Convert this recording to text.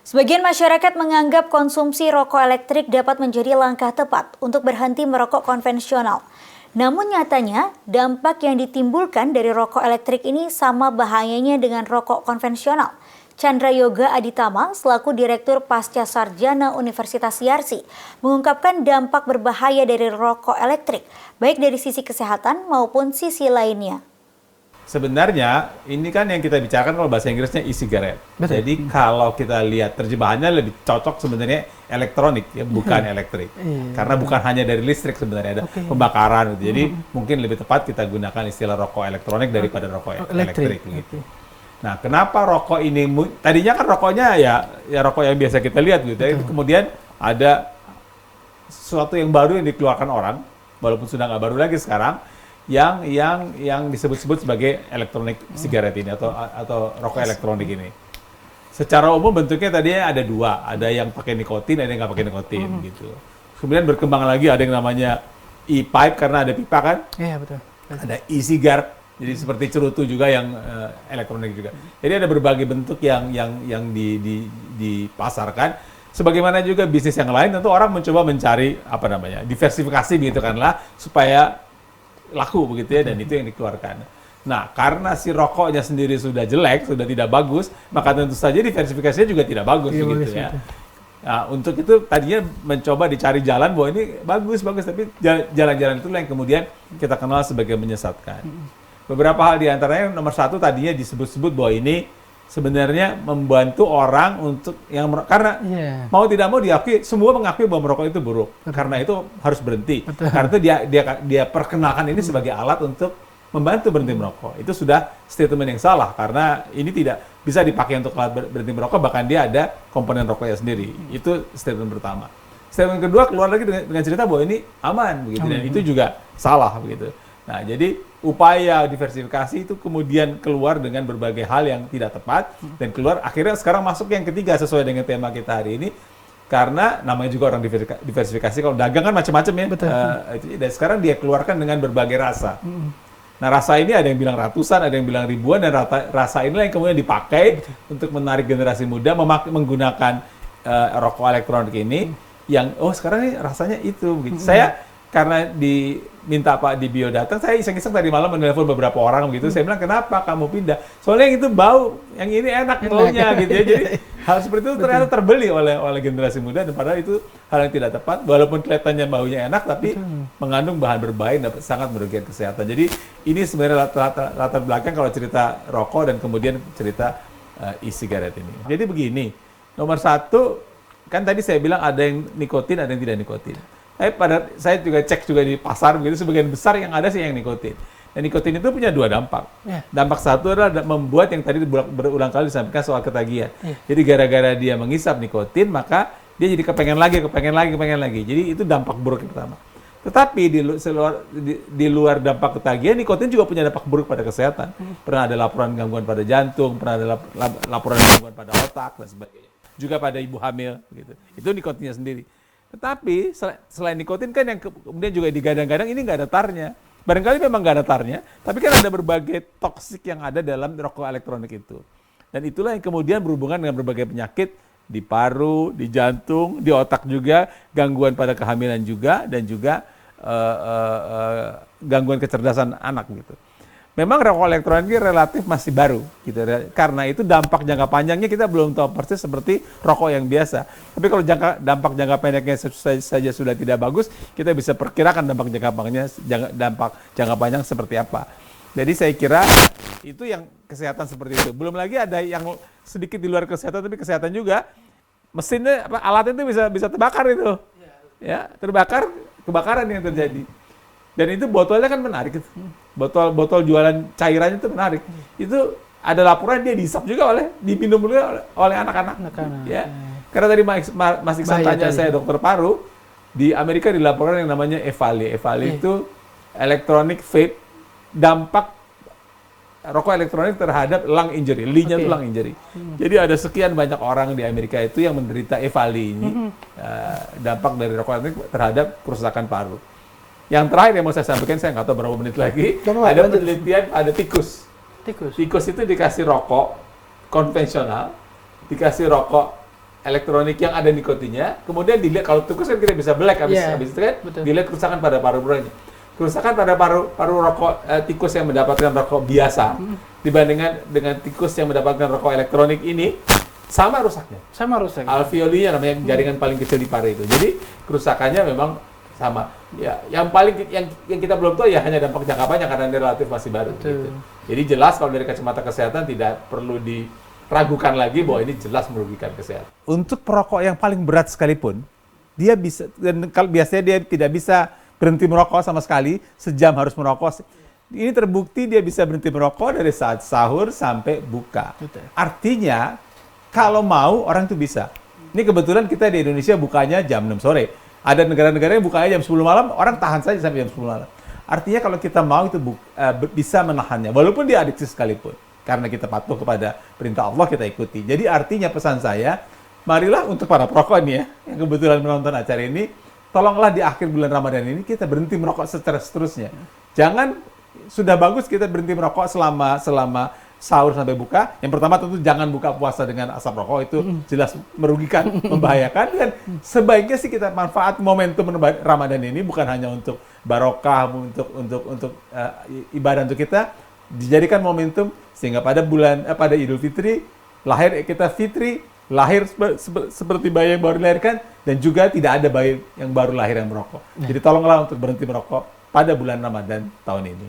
Sebagian masyarakat menganggap konsumsi rokok elektrik dapat menjadi langkah tepat untuk berhenti merokok konvensional. Namun nyatanya, dampak yang ditimbulkan dari rokok elektrik ini sama bahayanya dengan rokok konvensional. Chandra Yoga Aditama, selaku Direktur Pasca Sarjana Universitas Yarsi, mengungkapkan dampak berbahaya dari rokok elektrik, baik dari sisi kesehatan maupun sisi lainnya. Sebenarnya ini kan yang kita bicarakan kalau bahasa Inggrisnya e-cigarette. Jadi kalau kita lihat terjemahannya lebih cocok sebenarnya elektronik ya, bukan elektrik. Karena bukan hanya dari listrik sebenarnya, ada pembakaran gitu. Jadi mungkin lebih tepat kita gunakan istilah rokok elektronik daripada rokok elektrik gitu. Nah, kenapa rokok ini tadinya kan rokoknya ya rokok yang biasa kita lihat gitu. Kemudian ada sesuatu yang baru yang dikeluarkan orang, walaupun sudah nggak baru lagi sekarang, yang disebut-sebut sebagai elektronik cigarette ini atau rokok elektronik ini. Secara umum bentuknya tadinya ada dua, ada yang pakai nikotin, ada yang nggak pakai nikotin gitu. Kemudian berkembang lagi ada yang namanya e-pipe karena ada pipa kan? Iya betul. Ada e-cigar, jadi seperti cerutu juga yang elektronik juga. Jadi ada berbagai bentuk yang dipasarkan. Sebagaimana juga bisnis yang lain, tentu orang mencoba mencari diversifikasi gitu kan lah supaya laku begitu ya, dan itu yang dikeluarkan. Nah, karena si rokoknya sendiri sudah jelek, sudah tidak bagus, maka tentu saja diversifikasinya juga tidak bagus begitu ya. Nah, untuk itu tadinya mencoba dicari jalan bahwa ini bagus, tapi jalan-jalan itu yang kemudian kita kenal sebagai menyesatkan. Beberapa hal diantaranya, nomor satu tadinya disebut-sebut bahwa ini sebenarnya membantu orang untuk karena mau tidak mau diakui, semua mengakui bahwa merokok itu buruk. Karena itu harus berhenti. Karena itu dia perkenalkan ini sebagai alat untuk membantu berhenti merokok. Itu sudah statement yang salah karena ini tidak bisa dipakai untuk alat berhenti merokok, bahkan dia ada komponen rokoknya sendiri. Itu statement pertama. Statement kedua keluar lagi dengan cerita bahwa ini aman begitu, dan itu juga salah begitu. Nah, jadi upaya diversifikasi itu kemudian keluar dengan berbagai hal yang tidak tepat, dan keluar akhirnya sekarang masuk yang ketiga sesuai dengan tema kita hari ini, karena namanya juga orang diversifikasi. Kalau dagang kan macam-macam ya. Dan sekarang dia keluarkan dengan berbagai rasa. Nah, rasa ini ada yang bilang ratusan, ada yang bilang ribuan, dan rasa inilah yang kemudian dipakai untuk menarik generasi muda menggunakan rokok elektronik ini yang sekarang ini rasanya itu begitu. Saya karena diminta Pak Dibio datang, saya iseng-iseng tadi malam menelpon beberapa orang begitu. Saya bilang, kenapa kamu pindah? Soalnya yang itu bau, yang ini enak baunya gitu ya. Jadi hal seperti itu ternyata terbeli oleh generasi muda, dan padahal itu hal yang tidak tepat. Walaupun kelihatannya baunya enak, tapi mengandung bahan berbahaya dan sangat merugikan kesehatan. Jadi ini sebenarnya latar belakang kalau cerita rokok dan kemudian cerita e-cigarette ini. Jadi begini, nomor satu, kan tadi saya bilang ada yang nikotin, ada yang tidak nikotin. Saya juga cek juga di pasar begitu, sebagian besar yang ada sih yang nikotin. Dan nikotin itu punya dua dampak. Dampak satu adalah membuat yang tadi berulang kali disampaikan soal ketagihan. Jadi gara-gara dia menghisap nikotin, maka dia jadi kepengen lagi. Jadi itu dampak buruk yang pertama. Tetapi di luar dampak ketagihan, nikotin juga punya dampak buruk pada kesehatan. Pernah ada laporan gangguan pada jantung, pernah ada laporan gangguan pada otak dan sebagainya. Juga pada ibu hamil gitu. Itu nikotinnya sendiri. Tetapi selain nikotin kan yang kemudian juga digadang-gadang ini nggak ada tarnya. Barangkali memang nggak ada tarnya, tapi kan ada berbagai toksik yang ada dalam rokok elektronik itu. Dan itulah yang kemudian berhubungan dengan berbagai penyakit di paru, di jantung, di otak juga, gangguan pada kehamilan juga, dan juga gangguan kecerdasan anak gitu. Memang rokok elektronik ini relatif masih baru, gitu. Karena itu dampak jangka panjangnya kita belum tahu persis seperti rokok yang biasa. Tapi kalau dampak jangka pendeknya saja sudah tidak bagus, kita bisa perkirakan dampak jangka panjang seperti apa. Jadi saya kira itu yang kesehatan seperti itu. Belum lagi ada yang sedikit di luar kesehatan, tapi kesehatan juga. Mesinnya, alatnya itu bisa terbakar itu, ya kebakaran yang terjadi. Dan itu botolnya kan menarik, botol jualan cairannya itu menarik. Itu ada laporan dia dihisap juga diminum oleh anak-anak. Ya. Karena tadi Mas Iksan tanya saya dokter paru, di Amerika dilaporkan yang namanya EVALI. EVALI itu electronic vape, dampak rokok elektronik terhadap lung injury, Li-nya itu lung injury. Jadi ada sekian banyak orang di Amerika itu yang menderita EVALI ini, dampak dari rokok elektronik terhadap kerusakan paru. Yang terakhir yang mau saya sampaikan, saya nggak tahu berapa menit lagi, ada penelitian, ada tikus. Tikus itu dikasih rokok konvensional, dikasih rokok elektronik yang ada nikotinnya, kemudian dilihat kalau tikus kan kita bisa black habis itu kan betul. dilihat kerusakan pada paru-parunya. Kerusakan pada paru rokok tikus yang mendapatkan rokok biasa dibandingkan dengan tikus yang mendapatkan rokok elektronik ini sama rusaknya. Sama rusak. Alveolinya namanya jaringan paling kecil di paru itu. Jadi kerusakannya memang sama. Ya, yang kita belum tahu ya hanya dampak jangka panjang karena ini relatif masih baru. Gitu. Jadi jelas kalau dari kacamata kesehatan tidak perlu diragukan lagi bahwa ini jelas merugikan kesehatan. Untuk perokok yang paling berat sekalipun, dia bisa dan biasanya dia tidak bisa berhenti merokok sama sekali, sejam harus merokok. Ini terbukti dia bisa berhenti merokok dari saat sahur sampai buka. Betul. Artinya kalau mau orang itu bisa. Ini kebetulan kita di Indonesia bukanya jam 6 sore. Ada negara-negara yang bukanya jam 10 malam, orang tahan saja sampai jam 10 malam. Artinya kalau kita mau itu bisa menahannya, walaupun dia adiksi sekalipun. Karena kita patuh kepada perintah Allah, kita ikuti. Jadi artinya pesan saya, marilah untuk para perokok ini ya, yang kebetulan menonton acara ini, tolonglah di akhir bulan Ramadan ini kita berhenti merokok seterusnya. Jangan, sudah bagus kita berhenti merokok selama sahur sampai buka. Yang pertama tentu jangan buka puasa dengan asap rokok, itu jelas merugikan, membahayakan. Dan sebaiknya sih kita manfaat momentum Ramadan ini bukan hanya untuk barokah, untuk ibadah untuk kita, dijadikan momentum sehingga pada Idul Fitri lahir kita fitri, lahir seperti bayi yang baru dilahirkan, dan juga tidak ada bayi yang baru lahir yang merokok. Jadi tolonglah untuk berhenti merokok pada bulan Ramadan tahun ini.